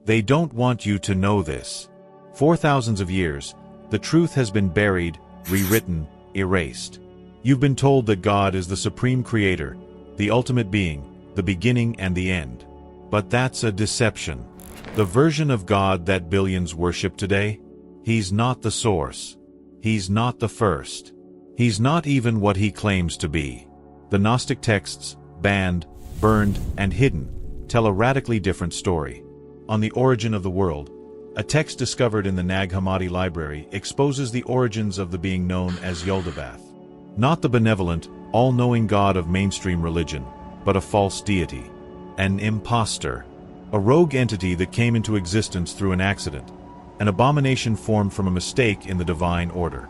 They don't want you to know this. For thousands of years, the truth has been buried, rewritten, erased. You've been told that God is the supreme creator, the ultimate being, the beginning and the end. But that's a deception. The version of God that billions worship today? He's not the source. He's not the first. He's not even what he claims to be. The Gnostic texts, banned, burned, and hidden, tell a radically different story. On the origin of the world, a text discovered in the Nag Hammadi library exposes the origins of the being known as Yaldabaoth. Not the benevolent, all-knowing god of mainstream religion, but a false deity. An impostor. A rogue entity that came into existence through an accident. An abomination formed from a mistake in the divine order.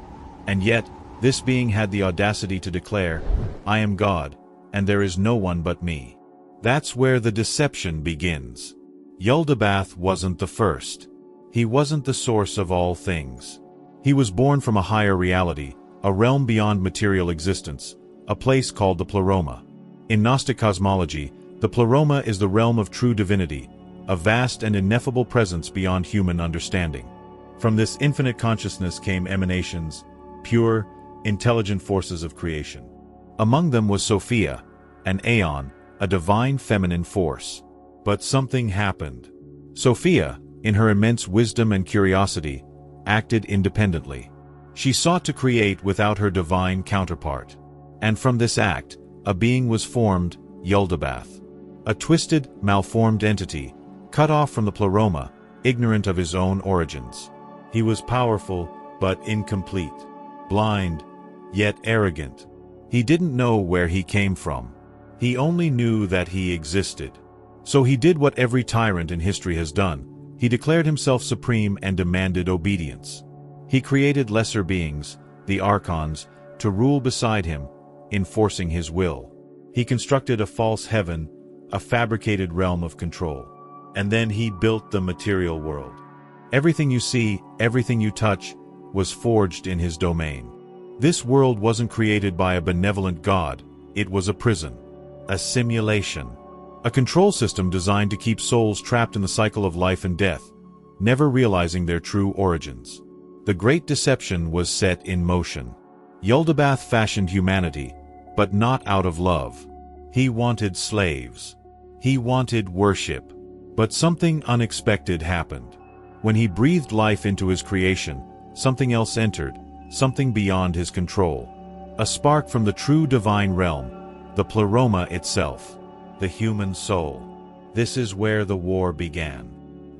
And yet, this being had the audacity to declare, "I am God, and there is no one but me." That's where the deception begins. Yaldabaoth wasn't the first. He wasn't the source of all things. He was born from a higher reality, a realm beyond material existence, a place called the Pleroma. In Gnostic cosmology, the Pleroma is the realm of true divinity, a vast and ineffable presence beyond human understanding. From this infinite consciousness came emanations, pure, intelligent forces of creation. Among them was Sophia, an aeon, a divine feminine force. But something happened. Sophia, in her immense wisdom and curiosity, acted independently. She sought to create without her divine counterpart. And from this act, a being was formed, Yaldabaoth. A twisted, malformed entity, cut off from the Pleroma, ignorant of his own origins. He was powerful, but incomplete. Blind, yet arrogant. He didn't know where he came from. He only knew that he existed. So he did what every tyrant in history has done. He declared himself supreme and demanded obedience. He created lesser beings, the archons, to rule beside him, enforcing his will. He constructed a false heaven, a fabricated realm of control. And then he built the material world. Everything you see, everything you touch, was forged in his domain. This world wasn't created by a benevolent god, it was a prison. A simulation. A control system designed to keep souls trapped in the cycle of life and death, never realizing their true origins. The great deception was set in motion. Yaldabaoth fashioned humanity, but not out of love. He wanted slaves. He wanted worship. But something unexpected happened. When he breathed life into his creation, something else entered, something beyond his control. A spark from the true divine realm, the Pleroma itself, the human soul. This is where the war began.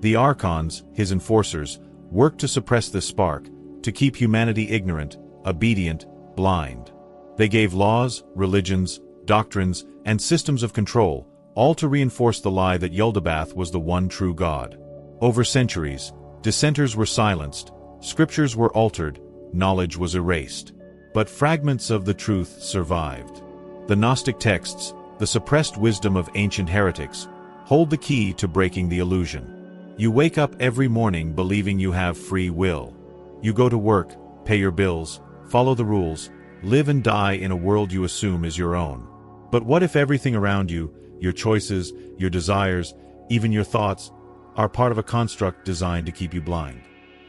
The archons, his enforcers, worked to suppress this spark, to keep humanity ignorant, obedient, blind. They gave laws, religions, doctrines, and systems of control, all to reinforce the lie that Yaldabaoth was the one true God. Over centuries, dissenters were silenced, scriptures were altered, knowledge was erased. But fragments of the truth survived. The Gnostic texts, the suppressed wisdom of ancient heretics, hold the key to breaking the illusion. You wake up every morning believing you have free will. You go to work, pay your bills, follow the rules, live and die in a world you assume is your own. But what if everything around you, your choices, your desires, even your thoughts, are part of a construct designed to keep you blind?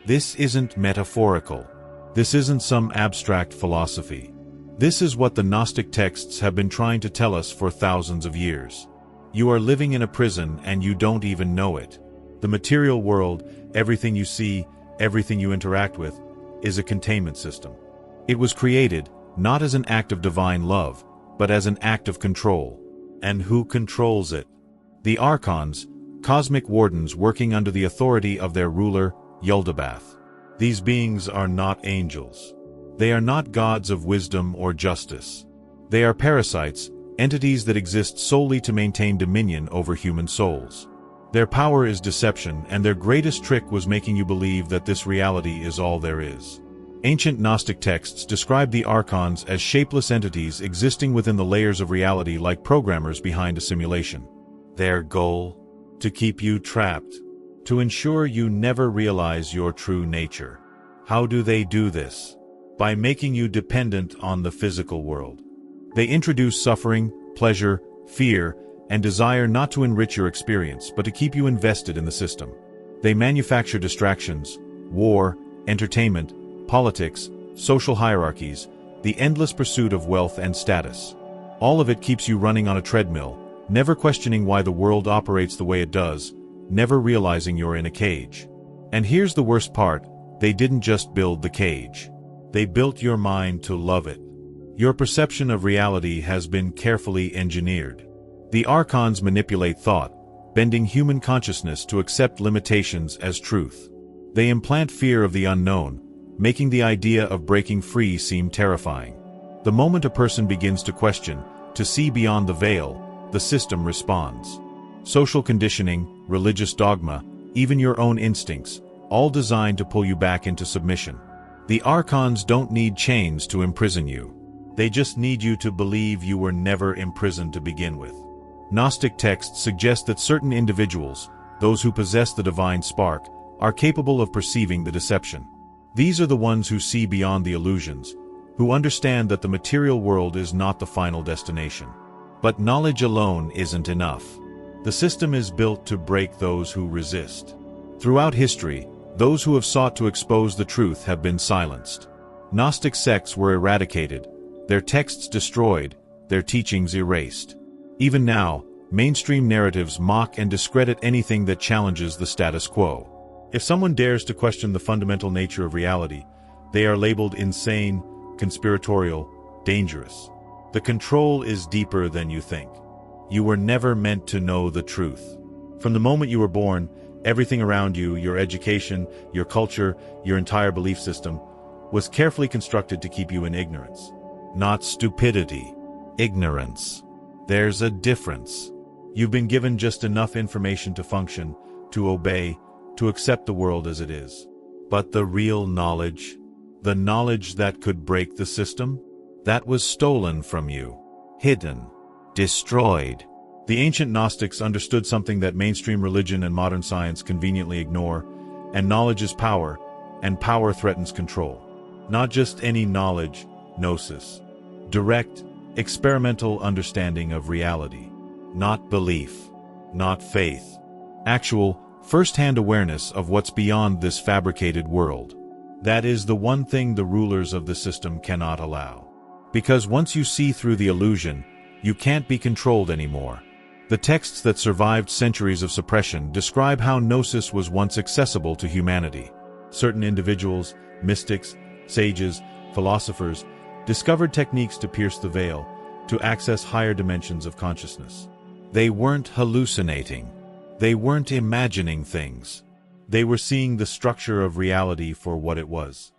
This isn't metaphorical. This isn't some abstract philosophy. This is what the Gnostic texts have been trying to tell us for thousands of years. You are living in a prison and you don't even know it. The material world, everything you see, everything you interact with, is a containment system. It was created, not as an act of divine love, but as an act of control. And who controls it? The archons, cosmic wardens working under the authority of their ruler, Yaldabaoth. These beings are not angels. They are not gods of wisdom or justice. They are parasites, entities that exist solely to maintain dominion over human souls. Their power is deception, and their greatest trick was making you believe that this reality is all there is. Ancient Gnostic texts describe the archons as shapeless entities existing within the layers of reality like programmers behind a simulation. Their goal? To keep you trapped. To ensure you never realize your true nature. How do they do this? By making you dependent on the physical world. They introduce suffering, pleasure, fear, and desire not to enrich your experience, but to keep you invested in the system. They manufacture distractions, war, entertainment, politics, social hierarchies, the endless pursuit of wealth and status. All of it keeps you running on a treadmill, never questioning why the world operates the way it does, never realizing you're in a cage. And here's the worst part, they didn't just build the cage. They built your mind to love it. Your perception of reality has been carefully engineered. The archons manipulate thought, bending human consciousness to accept limitations as truth. They implant fear of the unknown, making the idea of breaking free seem terrifying. The moment a person begins to question, to see beyond the veil, the system responds. Social conditioning, religious dogma, even your own instincts, all designed to pull you back into submission. The archons don't need chains to imprison you. They just need you to believe you were never imprisoned to begin with. Gnostic texts suggest that certain individuals, those who possess the divine spark, are capable of perceiving the deception. These are the ones who see beyond the illusions, who understand that the material world is not the final destination. But knowledge alone isn't enough. The system is built to break those who resist. Throughout history, those who have sought to expose the truth have been silenced. Gnostic sects were eradicated, their texts destroyed, their teachings erased. Even now, mainstream narratives mock and discredit anything that challenges the status quo. If someone dares to question the fundamental nature of reality, they are labeled insane, conspiratorial, dangerous. The control is deeper than you think. You were never meant to know the truth. From the moment you were born, everything around you, your education, your culture, your entire belief system, was carefully constructed to keep you in ignorance. Not stupidity, ignorance. There's a difference. You've been given just enough information to function, to obey, to accept the world as it is. But the real knowledge, the knowledge that could break the system, that was stolen from you, hidden, destroyed. The ancient Gnostics understood something that mainstream religion and modern science conveniently ignore, and knowledge is power, and power threatens control. Not just any knowledge, gnosis. Direct, experimental understanding of reality. Not belief. Not faith. Actual, first-hand awareness of what's beyond this fabricated world. That is the one thing the rulers of the system cannot allow. Because once you see through the illusion, you can't be controlled anymore. The texts that survived centuries of suppression describe how gnosis was once accessible to humanity. Certain individuals, mystics, sages, philosophers, discovered techniques to pierce the veil, to access higher dimensions of consciousness. They weren't hallucinating. They weren't imagining things. They were seeing the structure of reality for what it was.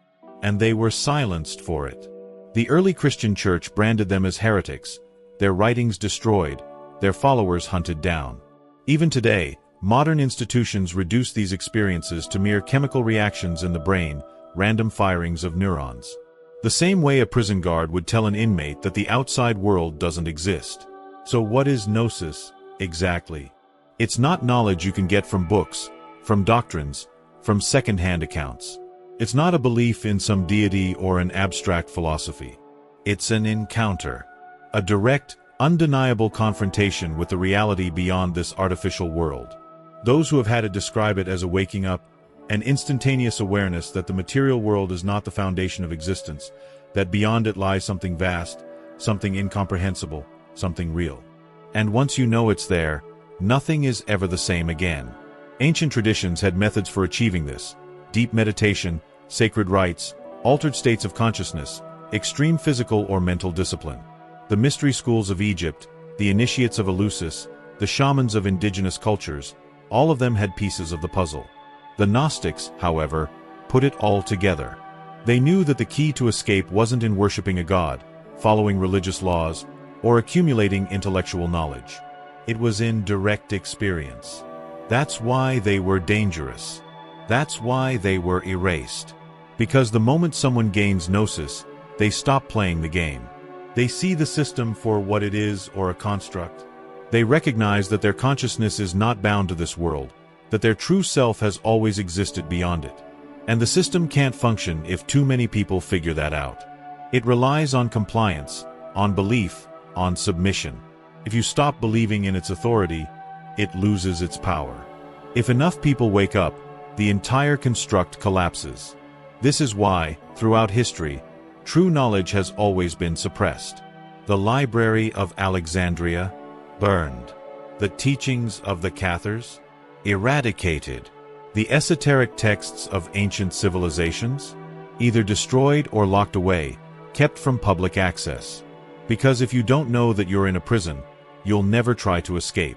And they were silenced for it. The early Christian church branded them as heretics, their writings destroyed, their followers hunted down. Even today, modern institutions reduce these experiences to mere chemical reactions in the brain, random firings of neurons. The same way a prison guard would tell an inmate that the outside world doesn't exist. So what is gnosis, exactly? It's not knowledge you can get from books, from doctrines, from second-hand accounts. It's not a belief in some deity or an abstract philosophy. It's an encounter. A direct, undeniable confrontation with the reality beyond this artificial world. Those who have had it describe it as a waking up, an instantaneous awareness that the material world is not the foundation of existence, that beyond it lies something vast, something incomprehensible, something real. And once you know it's there, nothing is ever the same again. Ancient traditions had methods for achieving this: deep meditation, sacred rites, altered states of consciousness, extreme physical or mental discipline. The mystery schools of Egypt, the initiates of Eleusis, the shamans of indigenous cultures, all of them had pieces of the puzzle. The Gnostics, however, put it all together. They knew that the key to escape wasn't in worshipping a god, following religious laws, or accumulating intellectual knowledge. It was in direct experience. That's why they were dangerous. That's why they were erased. Because the moment someone gains gnosis, they stop playing the game. They see the system for what it is or a construct. They recognize that their consciousness is not bound to this world, that their true self has always existed beyond it. And the system can't function if too many people figure that out. It relies on compliance, on belief, on submission. If you stop believing in its authority, it loses its power. If enough people wake up, the entire construct collapses. This is why, throughout history, true knowledge has always been suppressed. The Library of Alexandria, burned. The teachings of the Cathars, eradicated. The esoteric texts of ancient civilizations, either destroyed or locked away, kept from public access. Because if you don't know that you're in a prison, you'll never try to escape.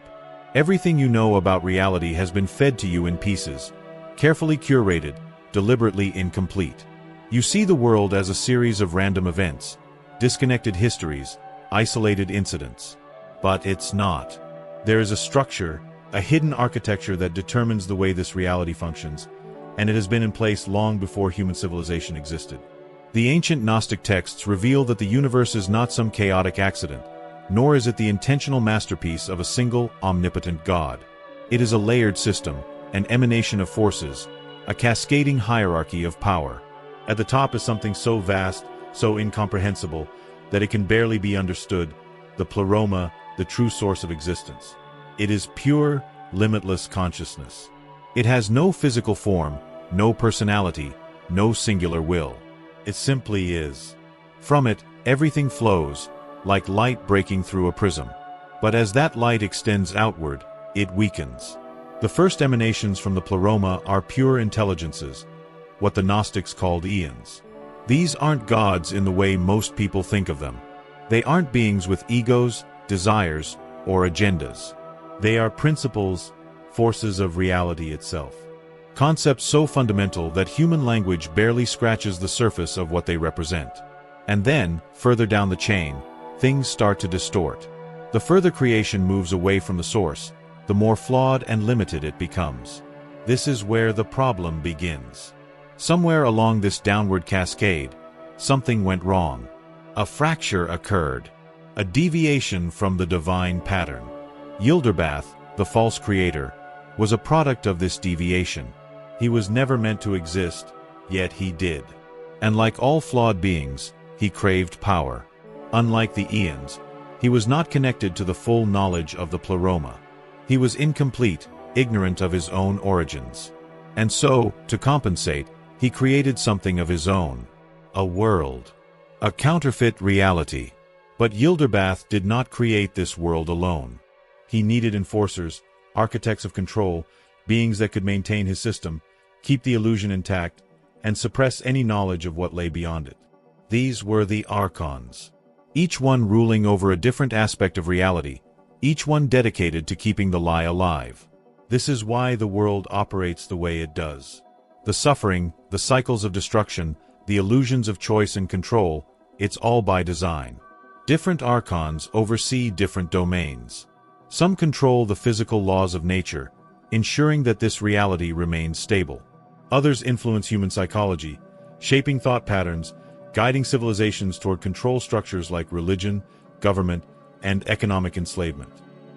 Everything you know about reality has been fed to you in pieces, carefully curated, deliberately incomplete. You see the world as a series of random events, disconnected histories, isolated incidents. But it's not. There is a structure, a hidden architecture that determines the way this reality functions, and it has been in place long before human civilization existed. The ancient Gnostic texts reveal that the universe is not some chaotic accident, nor is it the intentional masterpiece of a single, omnipotent God. It is a layered system, an emanation of forces, a cascading hierarchy of power. At the top is something so vast, so incomprehensible, that it can barely be understood, the Pleroma, the true source of existence. It is pure, limitless consciousness. It has no physical form, no personality, no singular will. It simply is. From it, everything flows, like light breaking through a prism. But as that light extends outward, it weakens. The first emanations from the Pleroma are pure intelligences, what the Gnostics called eons. These aren't gods in the way most people think of them. They aren't beings with egos, desires, or agendas. They are principles, forces of reality itself. Concepts so fundamental that human language barely scratches the surface of what they represent. And then, further down the chain, things start to distort. The further creation moves away from the source, the more flawed and limited it becomes. This is where the problem begins. Somewhere along this downward cascade, something went wrong. A fracture occurred, a deviation from the divine pattern. Yaldabaoth, the false creator, was a product of this deviation. He was never meant to exist, yet he did. And like all flawed beings, he craved power. Unlike the eons, he was not connected to the full knowledge of the Pleroma. He was incomplete, ignorant of his own origins. And so, to compensate, he created something of his own. A world. A counterfeit reality. But Yaldabaoth did not create this world alone. He needed enforcers, architects of control, beings that could maintain his system, keep the illusion intact, and suppress any knowledge of what lay beyond it. These were the Archons. Each one ruling over a different aspect of reality, each one dedicated to keeping the lie alive. This is why the world operates the way it does. The suffering, the cycles of destruction, the illusions of choice and control, it's all by design. Different Archons oversee different domains. Some control the physical laws of nature, ensuring that this reality remains stable. Others influence human psychology, shaping thought patterns, guiding civilizations toward control structures like religion, government, and economic enslavement.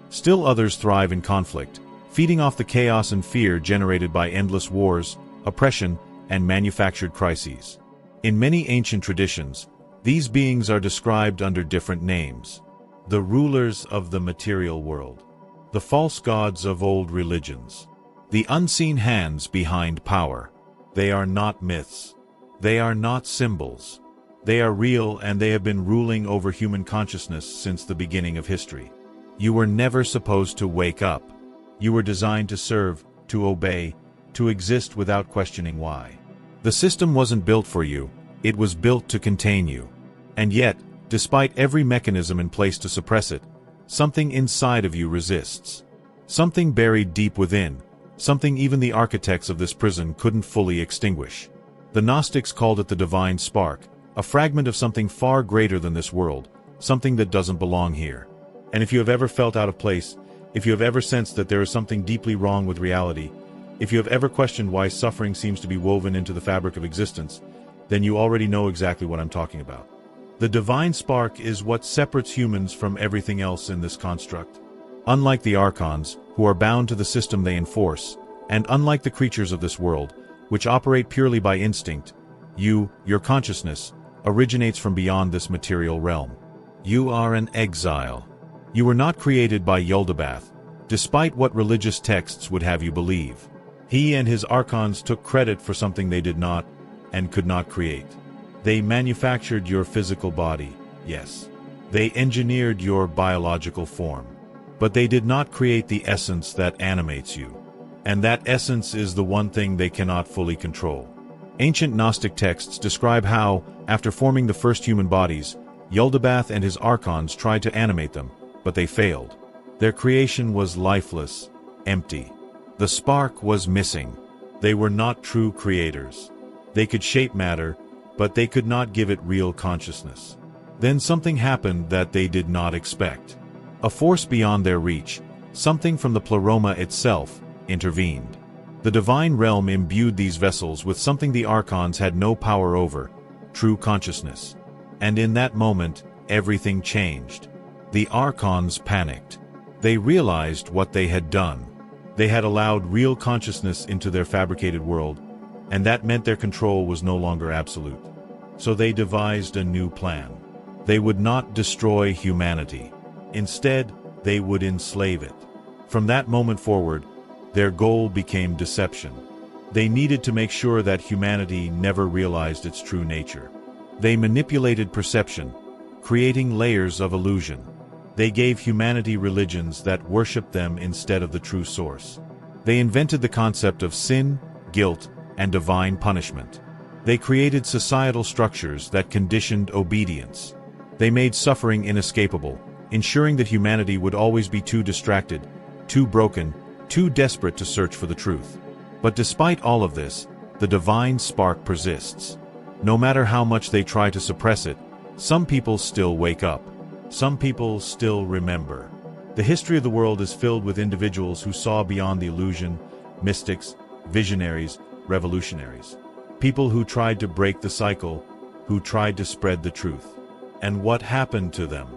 Still others thrive in conflict, feeding off the chaos and fear generated by endless wars, oppression, and manufactured crises. In many ancient traditions, these beings are described under different names. The rulers of the material world, the false gods of old religions, the unseen hands behind power. They are not myths. They are not symbols. They are real, and they have been ruling over human consciousness since the beginning of history. You were never supposed to wake up. You were designed to serve, to obey, to exist without questioning why. The system wasn't built for you, it was built to contain you. And yet, despite every mechanism in place to suppress it, something inside of you resists. Something buried deep within, something even the architects of this prison couldn't fully extinguish. The Gnostics called it the divine spark, a fragment of something far greater than this world, something that doesn't belong here. And if you have ever felt out of place, if you have ever sensed that there is something deeply wrong with reality, if you have ever questioned why suffering seems to be woven into the fabric of existence, then you already know exactly what I'm talking about. The divine spark is what separates humans from everything else in this construct. Unlike the Archons, who are bound to the system they enforce, and unlike the creatures of this world, which operate purely by instinct, your consciousness, originates from beyond this material realm. You are an exile. You were not created by Yaldabaoth, despite what religious texts would have you believe. He and his archons took credit for something they did not and could not create. They manufactured your physical body, yes. They engineered your biological form. But they did not create the essence that animates you. And that essence is the one thing they cannot fully control. Ancient Gnostic texts describe how, after forming the first human bodies, Yaldabaoth and his archons tried to animate them, but they failed. Their creation was lifeless, empty. The spark was missing. They were not true creators. They could shape matter, but they could not give it real consciousness. Then something happened that they did not expect. A force beyond their reach, something from the Pleroma itself, intervened. The divine realm imbued these vessels with something the archons had no power over, true consciousness. And in that moment, everything changed. The archons panicked. They realized what they had done. They had allowed real consciousness into their fabricated world, and that meant their control was no longer absolute. So they devised a new plan. They would not destroy humanity. Instead, they would enslave it. From that moment forward, their goal became deception. They needed to make sure that humanity never realized its true nature. They manipulated perception, creating layers of illusion. They gave humanity religions that worshiped them instead of the true source. They invented the concept of sin, guilt, and divine punishment. They created societal structures that conditioned obedience. They made suffering inescapable, ensuring that humanity would always be too distracted, too broken, too desperate to search for the truth. But despite all of this, the divine spark persists. No matter how much they try to suppress it, some people still wake up. Some people still remember. The history of the world is filled with individuals who saw beyond the illusion, mystics, visionaries, revolutionaries. People who tried to break the cycle, who tried to spread the truth. And what happened to them?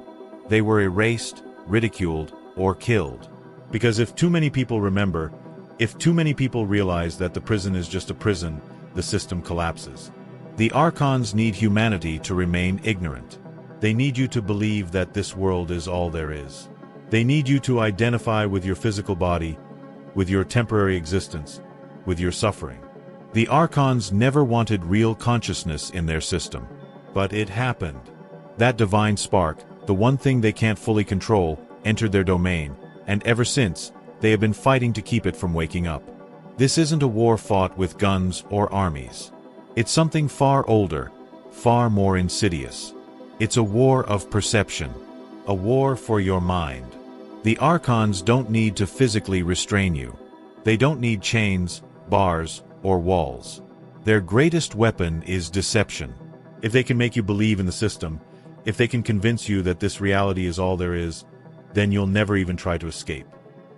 They were erased, ridiculed, or killed. Because if too many people remember, if too many people realize that the prison is just a prison, the system collapses. The archons need humanity to remain ignorant. They need you to believe that this world is all there is. They need you to identify with your physical body, with your temporary existence, with your suffering. The archons never wanted real consciousness in their system. But it happened. That divine spark, the one thing they can't fully control, entered their domain, and ever since, they have been fighting to keep it from waking up. This isn't a war fought with guns or armies. It's something far older, far more insidious. It's a war of perception, a war for your mind. The archons don't need to physically restrain you. They don't need chains, bars, or walls. Their greatest weapon is deception. If they can make you believe in the system, if they can convince you that this reality is all there is, then you'll never even try to escape.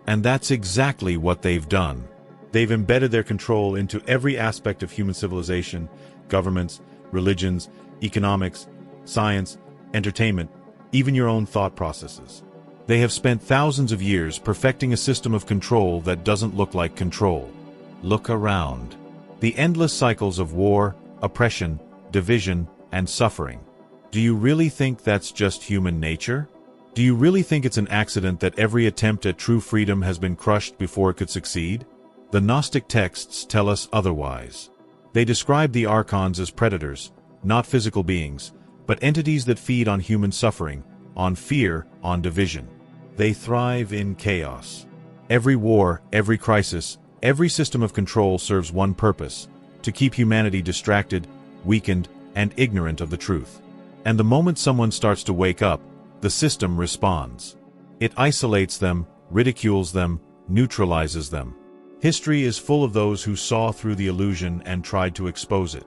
And that's exactly what they've done. They've embedded their control into every aspect of human civilization, governments, religions, economics, science, entertainment, even your own thought processes. They have spent thousands of years perfecting a system of control that doesn't look like control. Look around. The endless cycles of war, oppression, division, and suffering. Do you really think that's just human nature? Do you really think it's an accident that every attempt at true freedom has been crushed before it could succeed? The Gnostic texts tell us otherwise. They describe the archons as predators, not physical beings, but entities that feed on human suffering, on fear, on division. They thrive in chaos. Every war, every crisis, every system of control serves one purpose: to keep humanity distracted, weakened, and ignorant of the truth. And the moment someone starts to wake up, the system responds. It isolates them, ridicules them, neutralizes them. History is full of those who saw through the illusion and tried to expose it.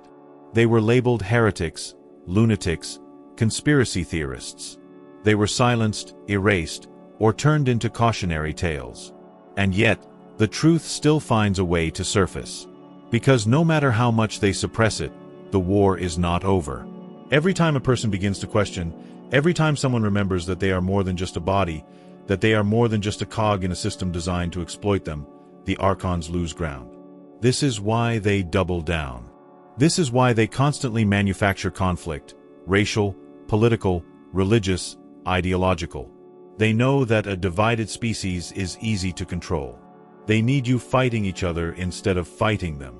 They were labeled heretics, lunatics, conspiracy theorists. They were silenced, erased, or turned into cautionary tales. And yet, the truth still finds a way to surface. Because no matter how much they suppress it, the war is not over. Every time a person begins to question, every time someone remembers that they are more than just a body, that they are more than just a cog in a system designed to exploit them, the archons lose ground. This is why they double down. This is why they constantly manufacture conflict, racial, political, religious, ideological. They know that a divided species is easy to control. They need you fighting each other instead of fighting them.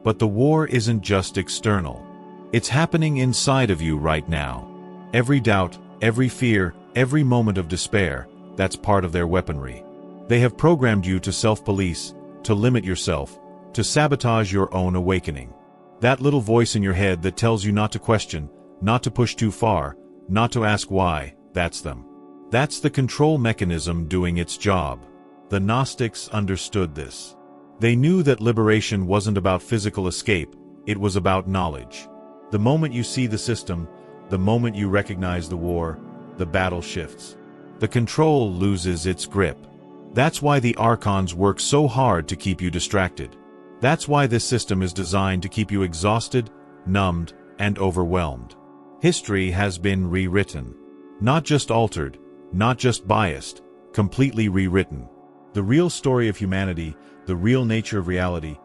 But the war isn't just external. It's happening inside of you right now. Every doubt, every fear, every moment of despair, that's part of their weaponry. They have programmed you to self-police, to limit yourself, to sabotage your own awakening. That little voice in your head that tells you not to question, not to push too far, not to ask why, that's them. That's the control mechanism doing its job. The Gnostics understood this. They knew that liberation wasn't about physical escape, it was about knowledge. The moment you see the system, the moment you recognize the war, the battle shifts. The control loses its grip. That's why the Archons work so hard to keep you distracted. That's why this system is designed to keep you exhausted, numbed, and overwhelmed. History has been rewritten. Not just altered, not just biased, completely rewritten. The real story of humanity, the real nature of reality,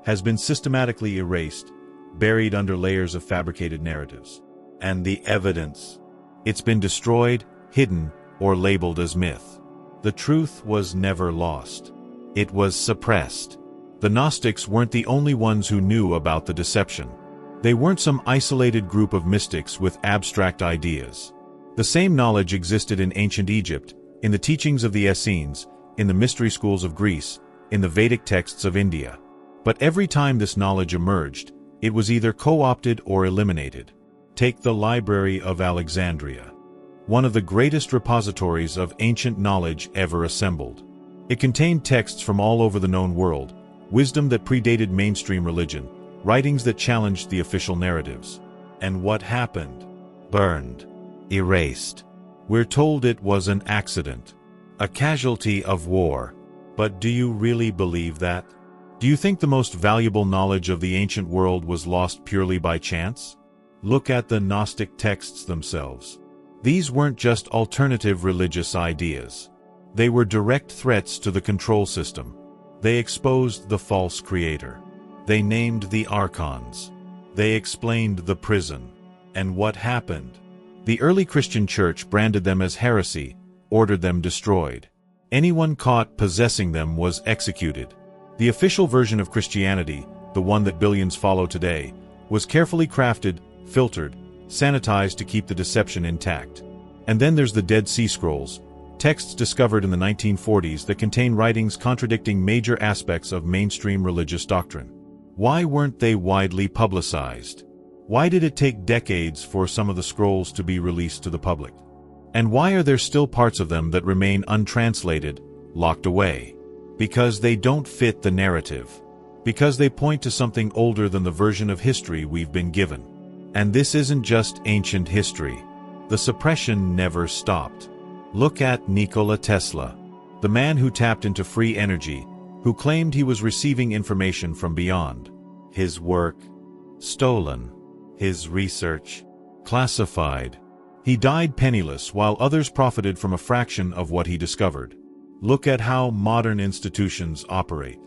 has been systematically erased, buried under layers of fabricated narratives. And the evidence. It's been destroyed, hidden, or labeled as myth. The truth was never lost. It was suppressed. The Gnostics weren't the only ones who knew about the deception. They weren't some isolated group of mystics with abstract ideas. The same knowledge existed in ancient Egypt, in the teachings of the Essenes, in the mystery schools of Greece, in the Vedic texts of India. But every time this knowledge emerged, it was either co-opted or eliminated. Take the Library of Alexandria, one of the greatest repositories of ancient knowledge ever assembled. It contained texts from all over the known world, wisdom that predated mainstream religion, writings that challenged the official narratives. And what happened? Burned. Erased. We're told it was an accident. A casualty of war. But do you really believe that? Do you think the most valuable knowledge of the ancient world was lost purely by chance? Look at the Gnostic texts themselves. These weren't just alternative religious ideas. They were direct threats to the control system. They exposed the false creator. They named the Archons. They explained the prison. And what happened? The early Christian church branded them as heresy, ordered them destroyed. Anyone caught possessing them was executed. The official version of Christianity, the one that billions follow today, was carefully crafted, filtered, sanitized to keep the deception intact. And then there's the Dead Sea Scrolls, texts discovered in the 1940s that contain writings contradicting major aspects of mainstream religious doctrine. Why weren't they widely publicized? Why did it take decades for some of the scrolls to be released to the public? And why are there still parts of them that remain untranslated, locked away? Because they don't fit the narrative. Because they point to something older than the version of history we've been given. And this isn't just ancient history. The suppression never stopped. Look at Nikola Tesla, the man who tapped into free energy, who claimed he was receiving information from beyond. His work, stolen. His research, classified. He died penniless while others profited from a fraction of what he discovered. Look at how modern institutions operate.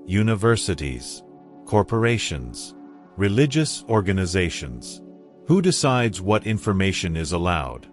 Universities, corporations, religious organizations. Who decides what information is allowed?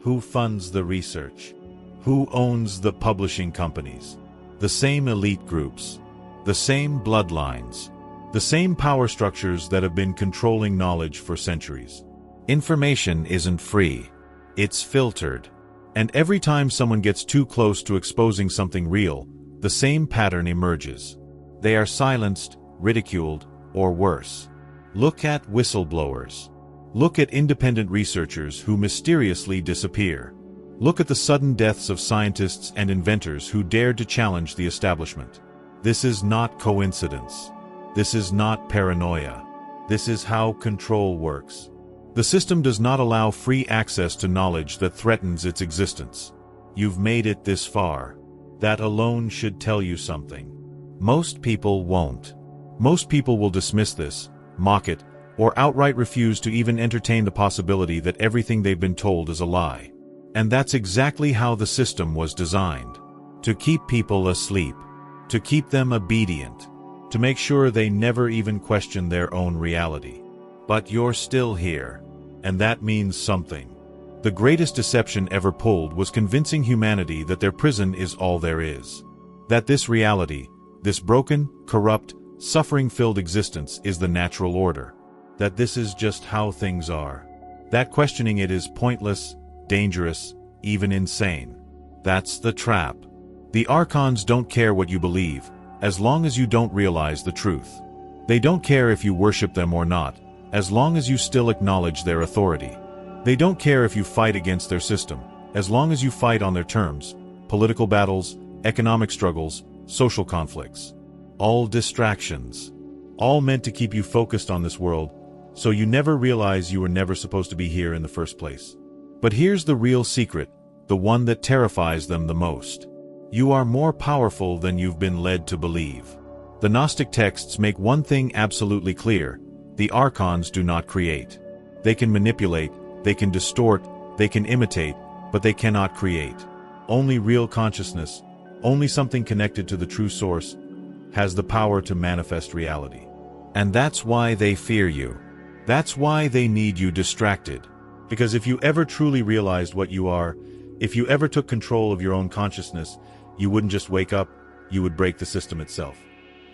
Who funds the research? Who owns the publishing companies? The same elite groups, the same bloodlines, the same power structures that have been controlling knowledge for centuries. Information isn't free. It's filtered. And every time someone gets too close to exposing something real, the same pattern emerges. They are silenced, ridiculed, or worse. Look at whistleblowers. Look at independent researchers who mysteriously disappear. Look at the sudden deaths of scientists and inventors who dared to challenge the establishment. This is not coincidence. This is not paranoia. This is how control works. The system does not allow free access to knowledge that threatens its existence. You've made it this far. That alone should tell you something. Most people won't. Most people will dismiss this, mock it, or outright refuse to even entertain the possibility that everything they've been told is a lie. And that's exactly how the system was designed. To keep people asleep. To keep them obedient. To make sure they never even question their own reality. But you're still here. And that means something. The greatest deception ever pulled was convincing humanity that their prison is all there is. That this reality, this broken, corrupt, suffering-filled existence is the natural order. That this is just how things are. That questioning it is pointless, dangerous, even insane. That's the trap. The archons don't care what you believe, as long as you don't realize the truth. They don't care if you worship them or not, as long as you still acknowledge their authority. They don't care if you fight against their system, as long as you fight on their terms, political battles, economic struggles, social conflicts. All distractions. All meant to keep you focused on this world, so you never realize you were never supposed to be here in the first place. But here's the real secret, the one that terrifies them the most. You are more powerful than you've been led to believe. The Gnostic texts make one thing absolutely clear: the archons do not create. They can manipulate, they can distort, they can imitate, but they cannot create. Only real consciousness, only something connected to the true source, has the power to manifest reality. And that's why they fear you. That's why they need you distracted. Because if you ever truly realized what you are, if you ever took control of your own consciousness, you wouldn't just wake up, you would break the system itself.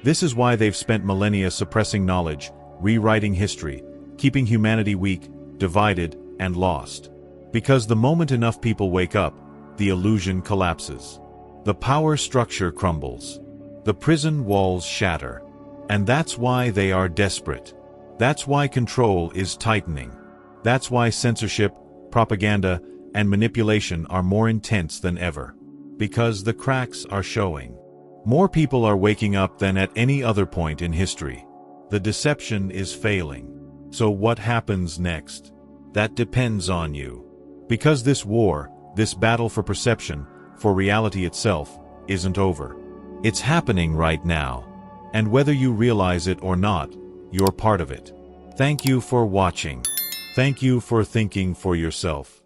This is why they've spent millennia suppressing knowledge, rewriting history, keeping humanity weak, divided, and lost. Because the moment enough people wake up, the illusion collapses. The power structure crumbles. The prison walls shatter. And that's why they are desperate. That's why control is tightening. That's why censorship, propaganda, and manipulation are more intense than ever. Because the cracks are showing. More people are waking up than at any other point in history. The deception is failing. So what happens next? That depends on you. Because this war, this battle for perception, for reality itself, isn't over. It's happening right now. And whether you realize it or not, you're part of it. Thank you for watching. Thank you for thinking for yourself.